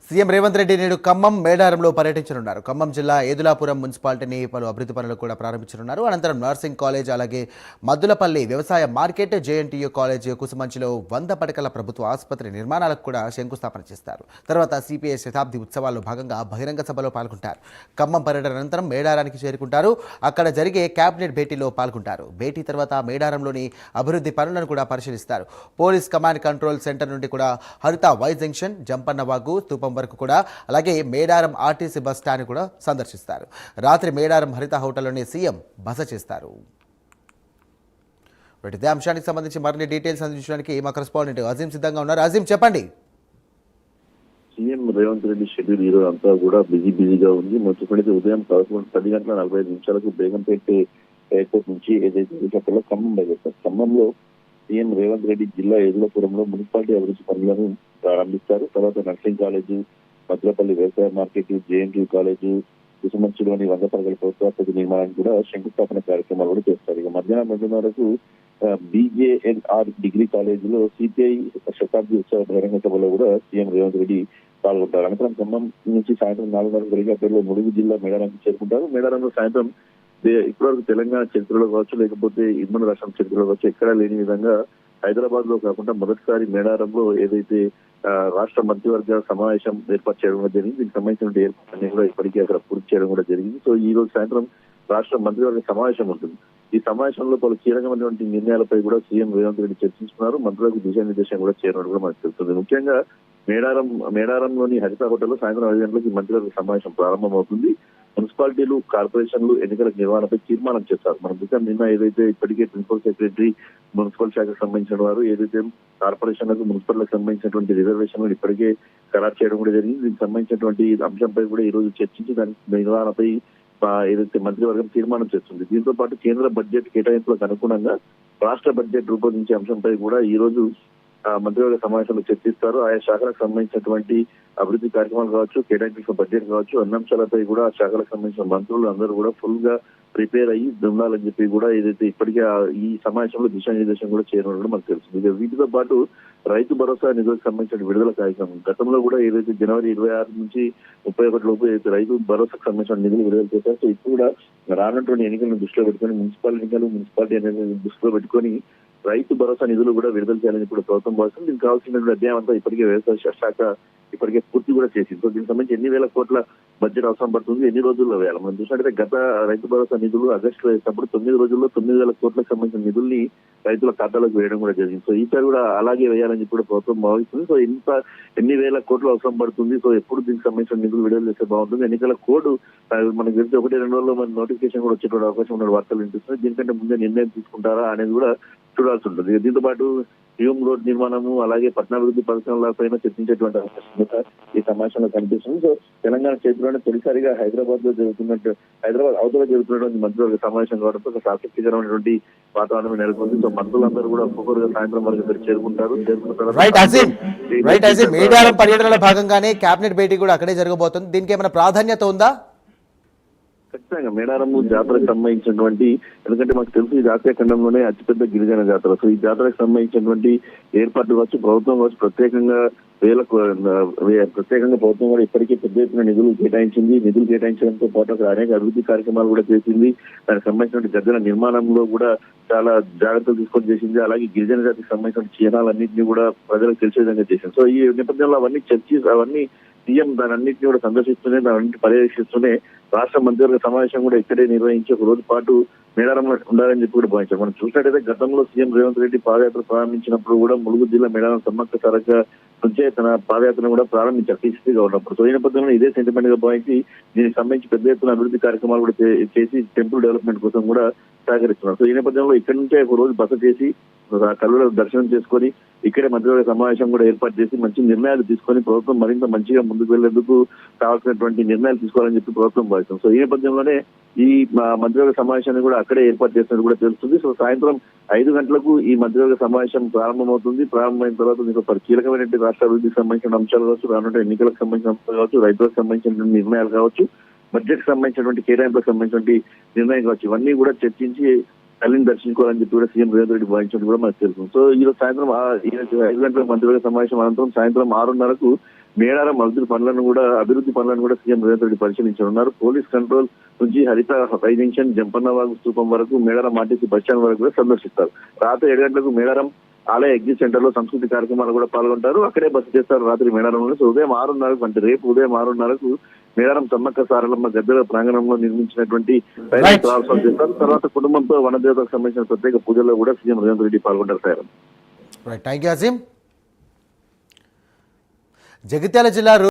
CM Revanth Reddy నేడు ఖమ్మం మేడారంలో పర్యటించనున్నారు. ఖమ్మం జిల్లా ఏదులాపురం మున్సిపాలిటీని పలు అభివృద్ధి పనులు కూడా ప్రారంభించనున్నారు. అనంతరం నర్సింగ్ కాలేజ్, అలాగే మద్దులపల్లి వ్యవసాయ మార్కెట్, జేఎన్టీయూ కాలేజ్, కుసుమంచిలో 100 పడకల ప్రభుత్వ ఆసుపత్రి నిర్మాణాలకు కూడా శంకుస్థాపన చేస్తారు. తర్వాత సిపిఐ శతాబ్ది ఉత్సవాల్లో భాగంగా బహిరంగ సభలో పాల్గొంటారు. ఖమ్మం పర్యటన అనంతరం మేడారానికి చేరుకుంటారు. అక్కడ జరిగే కేబినెట్ భేటీలో పాల్గొంటారు. భేటీ తర్వాత మేడారంలోని అభివృద్ధి పనులను కూడా పరిశీలిస్తారు. పోలీస్ కమాండ్ కంట్రోల్ సెంటర్ నుండి కూడా హరిత వై జంక్షన్, జంపన్నవాగు స్తూపం వరకు కూడా, అలాగే మేడారం ఆర్టీసీ బస్ స్టాండ్ కూడా సందర్శిస్తారు. రాత్రి మేడారం హరిత హోటల్లోనే సీఎం బస చేస్తారు. ఇదే అంశానికి సంబంధించి మరిన్ని డీటెయిల్స్ అందించడానికి మా కరెస్పాండెంట్ అజీం సిద్ధంగా ఉన్నారు. అజీం, చెప్పండి. సీఎం రేవంత్ రెడ్డి షెడ్యూల్ ఈరోజు అంతా కూడా బిజీగా ఉంది. మొదటి ఉదయం 10:40 బేగంపేట ఎయిర్పోర్ట్ నుంచి ఏదైతే హెలికాప్టర్లో ఖమ్మం బయలుదేరుతారు. ఖమ్మంలో సీఎం రేవంత్ రెడ్డి జిల్లా ఏదులాపురంలో మున్సిపాలిటీ అభివృద్ధి పనులను ప్రారంభిస్తారు. తర్వాత నర్సింగ్ కాలేజు, మద్దులపల్లి వ్యవసాయ మార్కెట్, జేఎన్టీయూ కాలేజు, కుసుమంచిలోని 100 పడకల ప్రభుత్వాసుపత్రి నిర్మాణానికి కూడా శంకుస్థాపన కార్యక్రమాలు కూడా చేస్తారు. ఇక మధ్యాహ్నం 2:30కు BJNR డిగ్రీ కాలేజీలో సిపిఐ శతాబ్ది ఉత్సవ బహిరంగ సభలో కూడా సీఎం రేవంత్ రెడ్డి పాల్గొంటారు. అనంతరం ఖమ్మం నుంచి సాయంత్రం 4:30 హెలికాప్టర్లో ములుగు జిల్లా మేడారానికి చేరుకుంటారు. మేడారంలో సాయంత్రం ఇప్పటివరకు తెలంగాణ చరిత్రలో కావచ్చు, లేకపోతే ఇమ్మడి రాష్ట్రం చరిత్రలో కావచ్చు, ఎక్కడా లేని విధంగా హైదరాబాద్ లో కాకుండా మొదటిసారి మేడారంలో ఏదైతే రాష్ట్ర మంత్రివర్గ సమావేశం ఏర్పాటు చేయడం కూడా జరిగింది. దీనికి సంబంధించిన ఏర్పాట్లన్నీ కూడా ఇప్పటికీ అక్కడ పూర్తి చేయడం కూడా జరిగింది. సో ఈ రోజు సాయంత్రం రాష్ట్ర మంత్రివర్గ సమావేశం ఉంటుంది. ఈ సమావేశంలో పలు కీలకమైనటువంటి నిర్ణయాలపై కూడా సీఎం రేవంత్ రెడ్డి చర్చించుకున్నారు. మంత్రులకు దిశానిర్దేశం కూడా చేయడం కూడా మనకు తెలుస్తుంది. ముఖ్యంగా మేడారంలోని హరిత హోటల్లో సాయంత్రం 5 గంటలకు మంత్రివర్గ సమావేశం ప్రారంభమవుతుంది. మున్సిపాలిటీలు, కార్పొరేషన్లు ఎన్నికల నిర్వహణపై తీర్మానం చేస్తారు. మనం చూసాం నిన్న ఏదైతే ఇప్పటికే ప్రిన్సిపల్ సెక్రటరీ, మున్సిపల్ శాఖకు సంబంధించిన వారు ఏదైతే కార్పొరేషన్లకు, మున్సిపల్లకు సంబంధించినటువంటి రిజర్వేషన్లు ఇప్పటికే ఖరారు చేయడం కూడా జరిగింది. దీనికి సంబంధించినటువంటి అంశంపై కూడా ఈ రోజు చర్చించి దాని నిర్వహణపై ఏదైతే మంత్రివర్గం తీర్మానం చేస్తుంది. దీంతో పాటు కేంద్ర బడ్జెట్ కేటాయింపులకు అనుగుణంగా రాష్ట్ర బడ్జెట్ రూపొందించే అంశంపై కూడా ఈ రోజు మంత్రివర్గ సమావేశంలో చర్చిస్తారు. ఆయా శాఖలకు సంబంధించినటువంటి అభివృద్ధి కార్యక్రమాలు కావచ్చు, కేటాయించిన బడ్జెట్ కావచ్చు, అన్ని అంశాలపై కూడా ఆ శాఖలకు సంబంధించిన మంత్రులు అందరూ కూడా ఫుల్ గా ప్రిపేర్ అయ్యి ఉండాలని చెప్పి కూడా ఏదైతే ఇప్పటికే ఈ సమావేశంలో దిశానిర్దేశం కూడా చేయడం కూడా మనకు తెలుస్తుంది. వీటితో పాటు రైతు భరోసా నిధులకు సంబంధించిన విడుదల కార్యక్రమం గతంలో కూడా ఏదైతే జనవరి 26 నుంచి 31 లోపు ఏదైతే రైతు భరోసాకు సంబంధించిన నిధులు విడుదల చేశారు. సో ఇప్పుడు కూడా రానున్నటువంటి ఎన్నికలను దృష్టిలో పెట్టుకుని మున్సిపాలిటీ ఎన్నికలను దృష్టిలో పెట్టుకుని రైతు భరోసా నిధులు కూడా విడుదల చేయాలని ఇప్పుడు ప్రభుత్వం భావిస్తుంది. దీనికి కావాల్సిన అధ్యాయం అంతా ఇప్పటికే వ్యవసాయ శాఖ ఇప్పటికే పూర్తి కూడా చేసింది. సో దీనికి సంబంధించి ఎన్ని వేల కోట్ల బడ్జెట్ అవసరం పడుతుంది, ఎన్ని రోజుల్లో వేయాలి. మనం చూసినట్టయితే గత రైతు భరోసా నిధులు ఆగస్టులో వేసినప్పుడు 9 రోజుల్లో 9,000 కోట్లకు సంబంధించిన నిధుల్ని రైతుల ఖాతాలోకి వేయడం కూడా జరిగింది. సో ఈసారి కూడా అలాగే వేయాలని చెప్పి ప్రభుత్వం భావిస్తుంది. సో ఎన్ని వేల కోట్లు అవసరం పడుతుంది, సో ఎప్పుడు దీనికి సంబంధించిన నిధులు విడుదల చేస్తే బాగుంటుంది, ఎన్నికల కోడ్ మనకు తెలిసి 1-2 రోజుల్లో మన నోటిఫికేషన్ కూడా వచ్చేటువంటి అవకాశం ఉన్న వార్తలు వినిపిస్తుంది. దీనికంటే ముందే నిర్ణయం తీసుకుంటారా అనేది కూడా చూడాల్సి ఉంటుంది. దీంతో పాటు హ్యూమ్ రోడ్ నిర్మాణము, అలాగే పట్టణాభివృద్ధి పరిశ్రమలపైన చర్చించేటువంటి అవకాశం కూడా ఈ సమావేశంలో కనిపిస్తుంది. సో తెలంగాణ చరిత్రలోనే తొలిసారిగా హైదరాబాద్ అవతల జరుగుతున్నటువంటి మంత్రివర్గ సమావేశం కావడంతో ఒక ఆసక్తికరమైనటువంటి వాతావరణం నెలకొంది. సో మంత్రులందరూ కూడా ఒక్కొక్కరుగా సాయంత్రం వరకు చేరుకుంటారు. మేడారం పర్యటనలో భాగంగానే కేబినెట్ భేటీ కూడా అక్కడే జరగబోతుంది. దీనికి ఏమైనా ప్రాధాన్యత ఉందా? ఖచ్చితంగా మేడారము జాతరకు సంబంధించినటువంటి, ఎందుకంటే మాకు తెలుసు ఈ జాతీయ ఖండంలోనే అతిపెద్ద గిరిజన జాతర. సో ఈ జాతరకు సంబంధించినటువంటి ఏర్పాట్లు కావచ్చు, ప్రభుత్వం కావచ్చు ప్రత్యేకంగా ప్రభుత్వం కూడా ఇప్పటికే పెద్ద ఎత్తున నిధులు కేటాయించింది. నిధులు కేటాయించడంతో పాటు అక్కడ అనేక అభివృద్ధి కార్యక్రమాలు కూడా చేసింది. దానికి సంబంధించిన గద్దెల నిర్మాణంలో కూడా చాలా జాగ్రత్తలు తీసుకొని చేసింది. అలాగే గిరిజన జాతికి సంబంధించిన చిహ్నాలన్నింటినీ కూడా ప్రజలకు తెలిసే విధంగా చేసింది. సో ఈ నేపథ్యంలో అవన్నీ సీఎం దాని అన్నింటినీ కూడా సందర్శిస్తూనే, దాన్ని పర్యవేక్షిస్తూనే రాష్ట్ర మంత్రివర్గ సమావేశం కూడా ఇక్కడే నిర్వహించి ఒక రోజు పాటు మేడారంలో ఉండాలని చెప్పి కూడా భావించారు. మనం చూసినట్టయితే గతంలో సీఎం రేవంత్ రెడ్డి పాదయాత్ర ప్రారంభించినప్పుడు కూడా ములుగు జిల్లా మేడారం సమ్మక్క సారక్క నుంచే తన పాదయాత్రను కూడా ప్రారంభించారు టీసీగా ఉన్నప్పుడు. సో ఈ నేపథ్యంలో ఇదే సెంటిమెంట్ గా భావించి దీనికి సంబంధించి పెద్ద ఎత్తున అభివృద్ధి కార్యక్రమాలు కూడా చేసి టెంపుల్ డెవలప్మెంట్ కోసం కూడా సహకరిస్తున్నారు. సో ఈ నేపథ్యంలో ఇక్కడి నుంచే ఒక రోజు బస చేసి కల్లుల దర్శనం చేసుకొని ఇక్కడే మంత్రివర్గ సమావేశం కూడా ఏర్పాటు చేసి మంచి నిర్ణయాలు తీసుకొని ప్రభుత్వం మరింత మంచిగా ముందుకు వెళ్లేందుకు కావాల్సినటువంటి నిర్ణయాలు తీసుకోవాలని చెప్పి ప్రభుత్వం భావిస్తుంది. సో ఈ నేపథ్యంలోనే ఈ మంత్రివర్గ సమావేశాన్ని కూడా అక్కడే ఏర్పాటు చేసినట్టు కూడా తెలుస్తుంది. సో సాయంత్రం 5 గంటలకు ఈ మంత్రివర్గ సమావేశం ప్రారంభమవుతుంది. ప్రారంభమైన తర్వాత మీకు కీలకమైనటువంటి రాష్ట్ర అభివృద్ధికి సంబంధించిన అంశాలు కావచ్చు, రానున్న ఎన్నికలకు సంబంధించిన అంశాలు కావచ్చు, రైతులకు సంబంధించిన నిర్ణయాలు కావచ్చు, బడ్జెట్ సంబంధించినటువంటి కేటాయింపులకు సంబంధించినటువంటి నిర్ణయం కావచ్చు, ఇవన్నీ కూడా చర్చించి తల్లిని దర్శించుకోవాలని చెప్పి కూడా సీఎం రేవంత్ రెడ్డి భావించడం కూడా మనకు తెలుసు. సో ఈ రోజు సాయంత్రం 5 గంటల మంత్రివర్గ సమావేశం అనంతరం సాయంత్రం 6:30కు మేడారం అభివృద్ధి పనులను కూడా సీఎం రేవంత్ రెడ్డి పరిశీలించనున్నారు. పోలీస్ కంట్రోల్ నుంచి హరిత హై జంక్షన్, జంపన్నవాగు స్థూపం వరకు, మేడారం ఆర్టీసీ బస్ స్టాండ్ వరకు కూడా సందర్శిస్తారు. రాత్రి 7 గంటలకు మేడారం ఆలయ ఎగ్జిట్ సెంటర్ లో సంస్కృతి కార్యక్రమాలు కూడా పాల్గొంటారు. అక్కడే బస చేస్తారు రాత్రి మేడారంలో. సో ఉదయం 6:30కు అంటే రేపు ఉదయం 6:30కు మేడారం సమ్మక్క సారలమ్మ గద్దెల ప్రాంగణంలో నిర్మించినటువంటి Right. ట్రాన్స్ఫర్ చేస్తారు. తర్వాత కుటుంబంతో వనదేవతకు సంబంధించిన ప్రత్యేక పూజల్లో కూడా సీఎం రేవంత్ రెడ్డి పాల్గొంటారు. Sir right, thank you Azeem. Jagtial జిల్లా